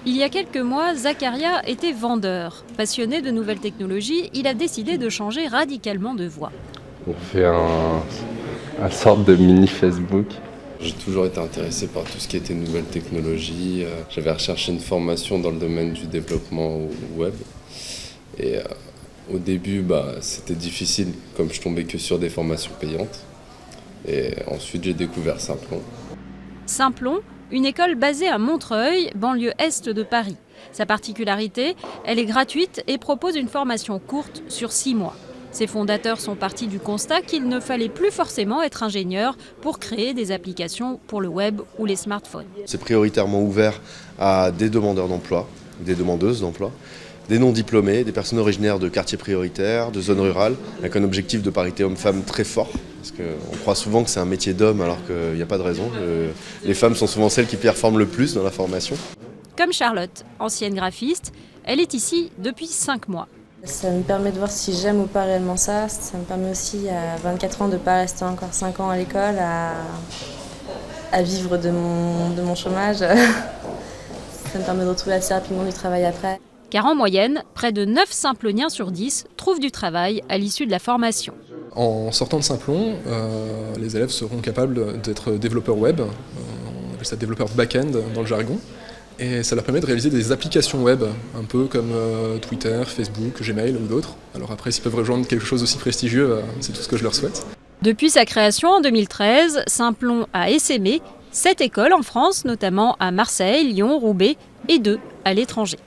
Il y a quelques mois, Zacharia était vendeur. Passionné de nouvelles technologies, il a décidé de changer radicalement de voie. On fait un sorte de mini Facebook. J'ai toujours été intéressé par tout ce qui était nouvelles technologies. J'avais recherché une formation dans le domaine du développement web. Et au début, c'était difficile, comme je tombais que sur des formations payantes. Et ensuite, j'ai découvert Simplon. Simplon, une école basée à Montreuil, banlieue est de Paris. Sa particularité, elle est gratuite et propose une formation courte sur 6 mois. Ses fondateurs sont partis du constat qu'il ne fallait plus forcément être ingénieur pour créer des applications pour le web ou les smartphones. C'est prioritairement ouvert à des demandeurs d'emploi, des demandeuses d'emploi, des non-diplômés, des personnes originaires de quartiers prioritaires, de zones rurales, avec un objectif de parité homme-femme très fort. Parce qu'on croit souvent que c'est un métier d'homme alors qu'il n'y a pas de raison. Les femmes sont souvent celles qui performent le plus dans la formation. Comme Charlotte, ancienne graphiste, elle est ici depuis 5 mois. Ça me permet de voir si j'aime ou pas réellement ça. Ça me permet aussi à 24 ans de ne pas rester encore 5 ans à l'école, à vivre de mon chômage. Ça me permet de retrouver assez rapidement du travail après. Car en moyenne, près de 9 Simploniens sur 10 trouvent du travail à l'issue de la formation. En sortant de Simplon, les élèves seront capables d'être développeurs web, on appelle ça développeurs back-end dans le jargon, et ça leur permet de réaliser des applications web, un peu comme Twitter, Facebook, Gmail ou d'autres. Alors après, s'ils peuvent rejoindre quelque chose aussi prestigieux, c'est tout ce que je leur souhaite. Depuis sa création en 2013, Simplon a essaimé 7 écoles en France, notamment à Marseille, Lyon, Roubaix et 2 à l'étranger.